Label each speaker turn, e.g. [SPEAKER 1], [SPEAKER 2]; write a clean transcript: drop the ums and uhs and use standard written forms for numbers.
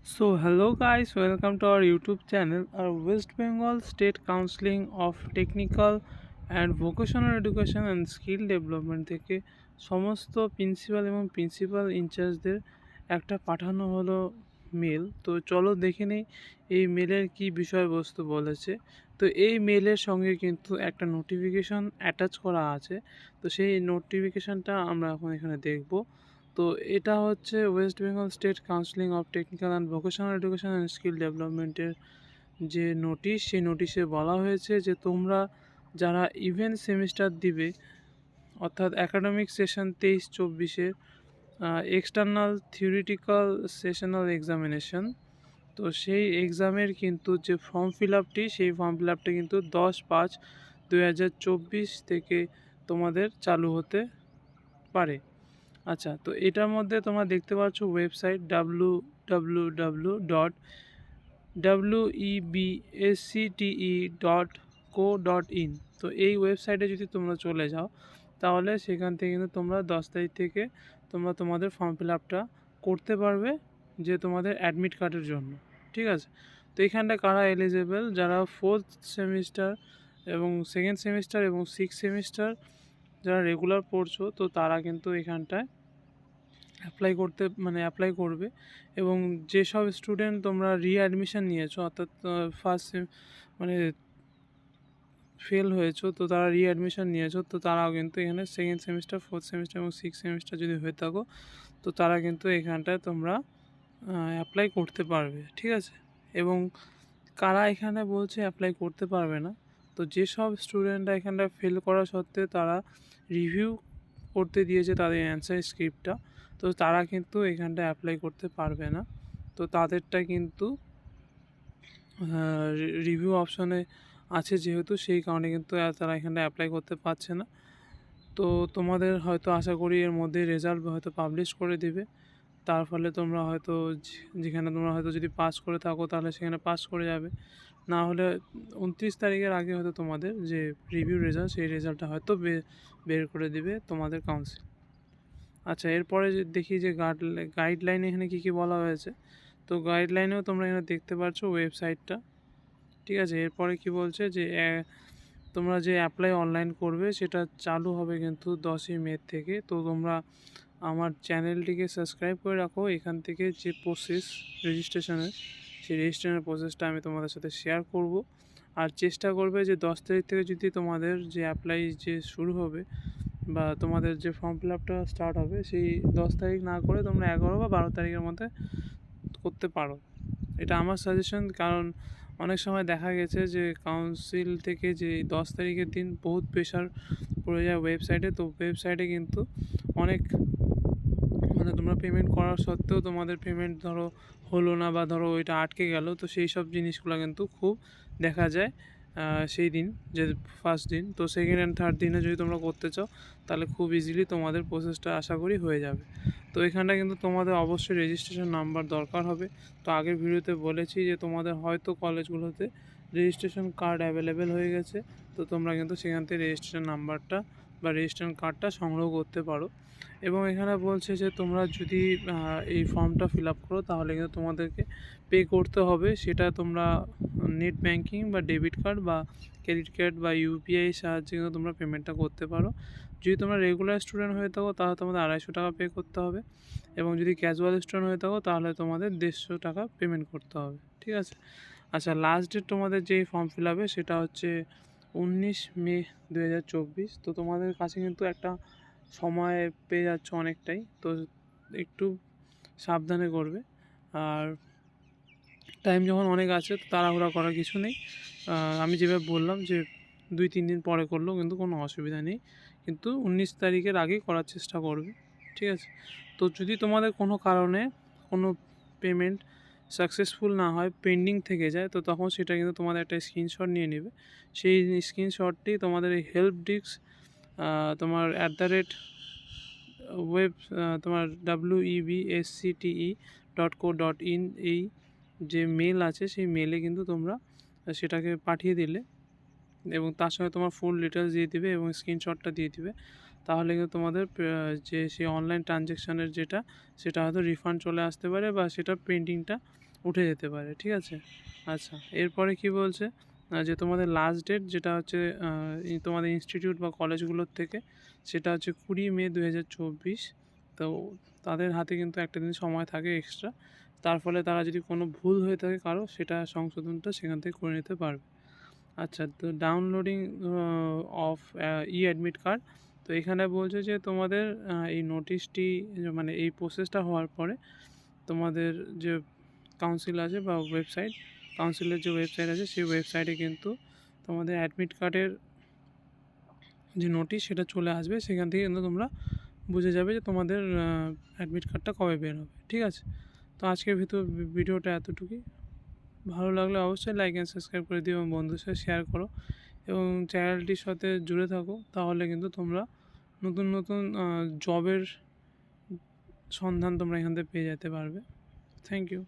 [SPEAKER 1] So, hello guys, welcome to our YouTube channel. Our West Bengal State Counseling of Technical and Vocational Education and Skill Development থেকে সমস্ত principal এবং principal ইনচার্জদের একটা পাঠানো হলো mail. তো চলো দেখে নেই এই মেলের কি বিষয়বস্তু বলেছে। তো এই মেলের সঙ্গে কিন্তু একটা নোটিফিকেশন অ্যাটাচ করা আছে। তো সেই নোটিফিকেশনটা আমরা এখন এখানে দেখব। তো এটা হচ্ছে West Bengal state counselling of technical and vocational education and skill ডেভেলপমেন্টের যে নোটিশ, সেই নোটিশে বলা হয়েছে যে তোমরা যারা ইভেন্ট সেমিস্টার দিবে, অর্থাৎ একাডেমিক সেশন 23-24-এর এক্সটার্নাল থিওরিটিক্যাল সেশনাল এক্সামিনেশন, তো সেই এক্সামের কিন্তু যে ফর্ম ফিল আপটি, সেই ফর্ম ফিল আপটা কিন্তু 10/5/2024 থেকে তোমাদের চালু হতে পারে। আচ্ছা, তো এটার মধ্যে তোমরা দেখতে পাচ্ছ ওয়েবসাইট www.webscte.co.in। তো এই ওয়েবসাইটে যদি তোমরা চলে যাও, তাহলে সেখান থেকে কিন্তু তোমরা 10 তারিখ থেকে তোমরা তোমাদের ফর্ম ফিল আপটা করতে পারবে, যে তোমাদের অ্যাডমিট কার্ডের জন্য। ঠিক আছে, তো এখানটা কারা এলিজেবল, যারা 4th সেমিস্টার এবং 2nd সেমিস্টার এবং 6th সেমিস্টার যারা রেগুলার পড়ছো, তো তারা কিন্তু এখানটায় অ্যাপ্লাই করবে। এবং যেসব স্টুডেন্ট তোমরা রিঅ্যাডমিশন নিয়েছো, অর্থাৎ ফার্স্ট মানে ফেল হয়েছো, তো তারা রিঅ্যাডমিশন নিয়েছো, তো তারাও কিন্তু এখানে 2nd সেমিস্টার, 4th সেমিস্টার এবং 6th সেমিস্টার যদি হয়ে থাকো, তো তারা কিন্তু এখানটায় তোমরা অ্যাপ্লাই করতে পারবে। ঠিক আছে, এবং কারা এখানে বলছে অ্যাপ্লাই করতে পারবে না, তো যেসব স্টুডেন্টরা এখানটা ফেল করা সত্ত্বেও তারা রিভিউ করতে দিয়েছে তাদের অ্যান্সার স্ক্রিপ্টটা, তো তারা কিন্তু এখানটা অ্যাপ্লাই করতে পারবে না। তো তাদেরটা কিন্তু রিভিউ অপশনে আছে যেহেতু, সেই কারণে কিন্তু তারা এখানটা অ্যাপ্লাই করতে পারছে না। তো তোমাদের হয়তো আশা করি এর মধ্যে রেজাল্ট হয়তো পাবলিশ করে দিবে। তার ফলে তোমরা হয়তো যেখানে তোমরা হয়তো যদি পাস করে থাকো, তাহলে সেখানে পাস করে যাবে। না হলে 29 তারিখের আগে হয়তো তোমাদের যে রিভিউ রেজাল্ট, সেই রেজাল্টটা হয়তো বের করে দিবে তোমাদের কাউন্সিল। আচ্ছা, এরপরে দেখি যে গাইডলাইন এখানে কী কী বলা হয়েছে। তো গাইডলাইনেও তোমরা এখানে দেখতে পাচ্ছ ওয়েবসাইটটা। ঠিক আছে, এরপরে কি বলছে যে তোমরা যে অ্যাপ্লাই অনলাইন করবে সেটা চালু হবে কিন্তু 10ই মে থেকে। তো তোমরা আমার চ্যানেলটিকে সাবস্ক্রাইব করে রাখো, এখান থেকে যে প্রসেস রেজিস্ট্রেশনের, সেই রেজিস্ট্রেশনের প্রসেসটা আমি তোমাদের সাথে শেয়ার করব। আর চেষ্টা করবে যে 10 তারিখ থেকে যদি তোমাদের যে অ্যাপ্লাই যে শুরু হবে বা তোমাদের যে ফর্ম ফিল আপটা স্টার্ট হবে, সেই 10 তারিখ না করে তোমরা 11 বা 12 তারিখের মধ্যে করতে পারো। এটা আমার সাজেশন, কারণ অনেক সময় দেখা গেছে যে কাউন্সিল থেকে যে 10 তারিখের দিন বহুত প্রেশার পড়ে যায় ওয়েবসাইটে। তো ওয়েবসাইটে কিন্তু অনেক তোমরা পেমেন্ট করার সত্ত্বেও তোমাদের পেমেন্ট ধরো হলো না, বা ধরো ওইটা আটকে গেল, তো সেই সব জিনিসগুলো কিন্তু খুব দেখা যায় সেই দিন, যে ফার্স্ট দিন। তো সেকেন্ড অ্যান্ড থার্ড দিনে যদি তোমরা করতে চাও, তাহলে খুব ইজিলি তোমাদের প্রসেসটা আশা করি হয়ে যাবে। তো এখানটা কিন্তু তোমাদের অবশ্যই রেজিস্ট্রেশন নাম্বার দরকার হবে। তো আগের ভিডিওতে বলেছি যে তোমাদের হয়তো কলেজগুলোতে রেজিস্ট্রেশন কার্ড অ্যাভেলেবেল হয়ে গেছে, তো তোমরা কিন্তু সেখান থেকে রেজিস্ট্রেশন নাম্বারটা বা রেজিস্ট্রেশন কার্ডটা সংগ্রহ করতে পারো। এবং এখানে বলছে যে তোমরা যদি এই ফর্মটা ফিল আপ করো, তাহলে কিন্তু তোমাদেরকে পে করতে হবে। সেটা তোমরা নেট ব্যাঙ্কিং বা ডেবিট কার্ড বা ক্রেডিট কার্ড বা ইউপিআই সাহায্যে কিন্তু তোমরা পেমেন্টটা করতে পারো। যদি তোমরা রেগুলার স্টুডেন্ট হয়ে থাকো, তাহলে তোমাদের 250 টাকা পে করতে হবে। এবং যদি ক্যাজুয়াল স্টুডেন্ট হয়ে থাকো, তাহলে তোমাদের 150 টাকা পেমেন্ট করতে হবে। ঠিক আছে, আচ্ছা, লাস্ট ডেট তোমাদের যেই ফর্ম ফিল আপে, সেটা হচ্ছে 19 মে 2024। তো তোমাদের কাছে কিন্তু একটা সময় পেয়ে যাচ্ছ অনেকটাই, তো একটু সাবধানে করবে। আর টাইম যখন অনেক আছে, তো তাড়াহুড়া করার কিছু নেই। আমি যেভাবে বললাম যে 2-3 দিন পরে করলেও কিন্তু কোনো অসুবিধা নেই, কিন্তু 19 তারিখের আগেই করার চেষ্টা করবে। ঠিক আছে, তো যদি তোমাদের কোনো কারণে কোনো পেমেন্ট সাকসেসফুল না হয়, পেন্ডিং থেকে যায়, তো তখন সেটা কিন্তু তোমাদের একটা স্ক্রিনশট নিয়ে নেবে। সেই স্ক্রিনশটটি তোমাদের এই হেল্প ডেস্ক তোমার তোমার webscte.co.in এই যে মেল আছে, সেই মেলে কিন্তু তোমরা সেটাকে পাঠিয়ে দিলে এবং তার সঙ্গে তোমার ফুল ডিটেলস দিয়ে দিবে এবং স্ক্রিনশটটা দিয়ে দিবে, তাহলে কিন্তু তোমাদের যে সেই অনলাইন ট্রানজ্যাকশানের সেটা হয়তো রিফান্ড চলে আসতে পারে, বা সেটা পেন্ডিংটা উঠে যেতে পারে, ঠিক আছে? আচ্ছা, এরপরে কি বলছে যে তোমাদের লাস্ট ডেট যেটা হচ্ছে তোমাদের ইনস্টিটিউট বা কলেজগুলোর থেকে, সেটা হচ্ছে 20 মে 2024। তো তাদের হাতে কিন্তু একটা দিন সময় থাকে এক্সট্রা, তার ফলে তারা যদি কোনো ভুল হয়ে থাকে কারো, সেটা সংশোধনটা সেখান থেকে করে নিতে পারবে। আচ্ছা, তো downloading of e admit card. তো এখানে বলছে যে তোমাদের এই নোটিশটি মানে এই প্রসেসটা হওয়ার পরে তোমাদের যে কাউন্সিল আছে বা ওয়েবসাইট, কাউন্সিলের যে ওয়েবসাইট আছে সেই ওয়েবসাইটে কিন্তু তোমাদের অ্যাডমিট কার্ডের যে নোটিশ সেটা চলে আসবে, সেখান থেকে কিন্তু তোমরা বুঝে যাবে যে তোমাদের অ্যাডমিট কার্ডটা কবে বের হবে, ঠিক আছে? তো আজকের ভিডিওটা এতটুকুই। ভালো লাগলে অবশ্যই লাইক অ্যান্ড সাবস্ক্রাইব করে দিও এবং বন্ধুদের সাথে শেয়ার করো এবং চ্যানেলটির সাথে জুড়ে থাকো, তাহলে কিন্তু তোমরা নতুন নতুন জবের সন্ধান তোমরা এখান থেকে পেয়ে যেতে পারবে। Thank you.